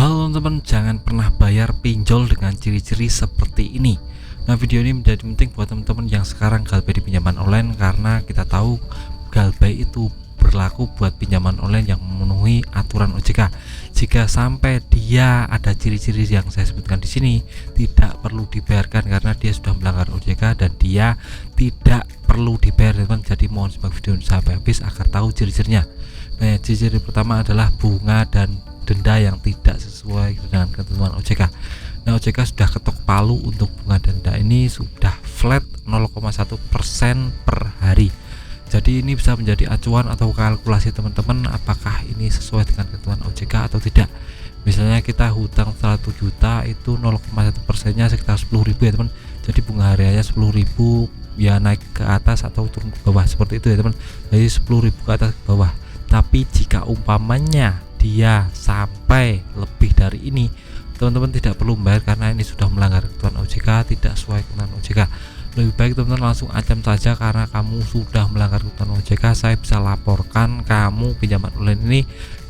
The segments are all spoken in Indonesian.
Halo teman-teman, jangan pernah bayar pinjol dengan ciri-ciri seperti ini. Nah, video ini menjadi penting buat teman-teman yang sekarang galbay di pinjaman online, karena kita tahu galbay itu berlaku buat pinjaman online yang memenuhi aturan OJK. Jika sampai dia ada ciri-ciri yang saya sebutkan di sini, tidak perlu dibayarkan karena dia sudah melanggar OJK dan dia tidak perlu dibayar, teman-teman. Jadi mohon simak video ini sampai habis agar tahu ciri-cirinya. Nah, ciri-ciri pertama adalah bunga dan denda yang tidak sesuai dengan ketentuan OJK. Nah, OJK sudah ketok palu untuk bunga denda ini sudah flat 0,1% per hari. Jadi ini bisa menjadi acuan atau kalkulasi teman-teman apakah ini sesuai dengan ketentuan OJK atau tidak. Misalnya kita hutang 100 juta itu 0,1%-nya sekitar 10.000 ya teman. Jadi bunga hariannya 10.000 ya, naik ke atas atau turun ke bawah seperti itu ya teman. Jadi 10.000 ke atas ke bawah. Tapi jika umpamanya dia sampai lebih dari ini, teman-teman tidak perlu membayar karena ini sudah melanggar ketentuan OJK, tidak sesuai ketentuan OJK. Lebih baik teman-teman langsung ancam saja, karena kamu sudah melanggar ketentuan OJK, saya bisa laporkan kamu pinjaman online ini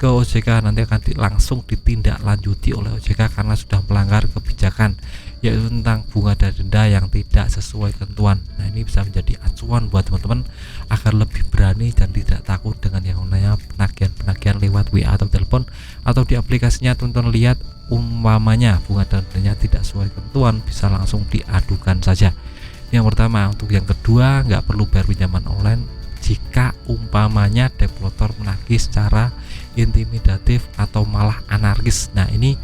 ke OJK. Nanti akan langsung ditindaklanjuti oleh OJK karena sudah melanggar kebijakan, yaitu tentang bunga dan denda yang tidak sesuai ketentuan. Nah, ini bisa menjadi acuan buat teman-teman agar lebih berani dan tidak takut dengan yang namanya penagihan lewat WA atau telepon atau di aplikasinya. Teman-teman lihat umpamanya bunga dan dendanya tidak sesuai ketentuan, bisa langsung diadukan saja. Yang pertama. Untuk yang kedua, nggak perlu bayar pinjaman online jika umpamanya developer menagih secara intimidatif atau malah anarkis. Nah, ini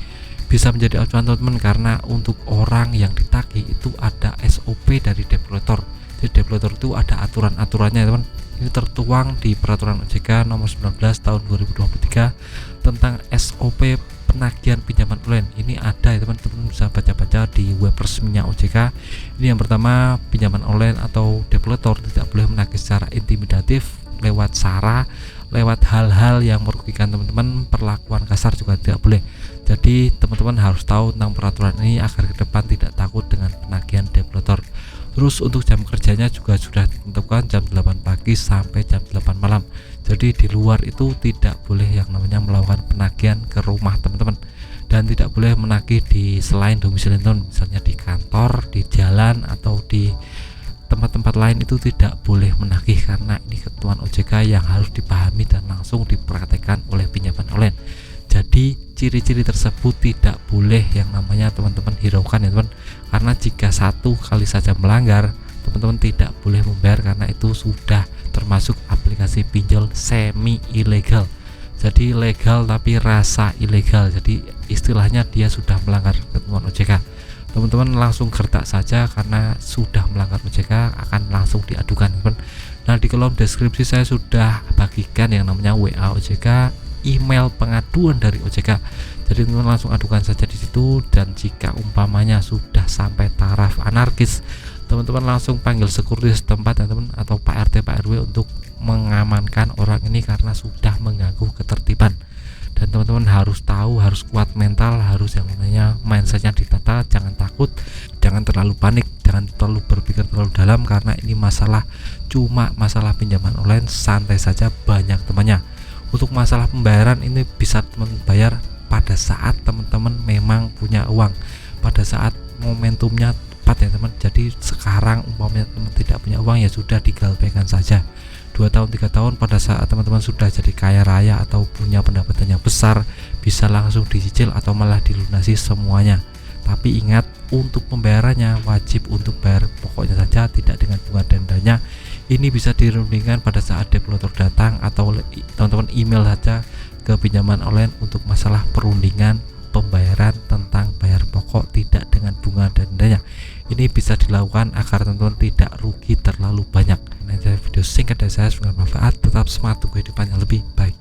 bisa menjadi acuan teman-teman karena untuk orang yang ditagih itu ada SOP dari developer. Jadi developer itu ada aturan-aturannya teman. Ini tertuang di peraturan OJK nomor 19 tahun 2023 tentang SOP penagihan pinjaman online. Ini ada ya teman-teman, bisa baca-baca di web resminya OJK. Ini yang pertama, pinjaman online atau developer tidak boleh menagih secara intimidatif, lewat sara, lewat hal-hal yang merugikan teman-teman, perlakuan kasar juga tidak boleh. Jadi teman-teman harus tahu tentang peraturan ini agar ke depan tidak takut dengan penagihan developer. Terus untuk jam kerjanya juga sudah ditentukan jam 8 pagi sampai jam 8 malam. Jadi di luar itu tidak boleh yang namanya melakukan penagihan ke rumah teman-teman, dan tidak boleh menagih di selain domisili teman, misalnya di kantor, di jalan atau di tempat-tempat lain itu tidak boleh menagih karena ini ketentuan OJK yang harus dipahami dan langsung dipraktekkan oleh pinjaman online. Jadi ciri-ciri tersebut tidak boleh yang namanya teman-teman hiraukan ya teman, karena jika satu kali saja melanggar, teman-teman tidak boleh membayar karena itu sudah termasuk aplikasi pinjol semi ilegal. Jadi legal tapi rasa ilegal, jadi istilahnya dia sudah melanggar ketentuan OJK. Teman-teman langsung gertak saja karena sudah melanggar OJK, akan langsung diadukan teman. Nah, di kolom deskripsi saya sudah bagikan yang namanya WA OJK, email pengaduan dari OJK. Jadi teman-teman langsung adukan saja di situ, dan jika umpamanya sudah sampai taraf anarkis, teman-teman langsung panggil security setempat ya teman, atau Pak RT Pak RW untuk mengamankan orang ini karena sudah mengganggu ketertiban. Dan teman-teman harus tahu, harus kuat mental, harus yang namanya mindsetnya ditata, jangan takut, jangan terlalu panik, jangan terlalu berpikir terlalu dalam, karena ini masalah cuma masalah pinjaman online, santai saja, banyak temannya. Untuk masalah pembayaran ini bisa teman bayar pada saat teman-teman memang punya uang, pada saat momentumnya tepat ya teman. Jadi sekarang umpamanya teman tidak punya uang, ya sudah digalbaikan saja 2 tahun 3 tahun. Pada saat teman-teman sudah jadi kaya raya atau punya pendapatan yang besar, bisa langsung dicicil atau malah dilunasi semuanya. Tapi ingat, untuk pembayarannya wajib untuk bayar pokoknya saja, tidak dengan bunga dendanya. Ini bisa dirundingkan pada saat developer datang, atau teman-teman email saja ke pinjaman online untuk masalah perundingan pembayaran tentang bayar pokok tidak dengan bunga dendanya. Ini bisa dilakukan agar teman-teman tidak rugi terlalu banyak. Nah, video singkat dari saya, semoga bermanfaat. Tetap semangat untuk kehidupan yang lebih baik.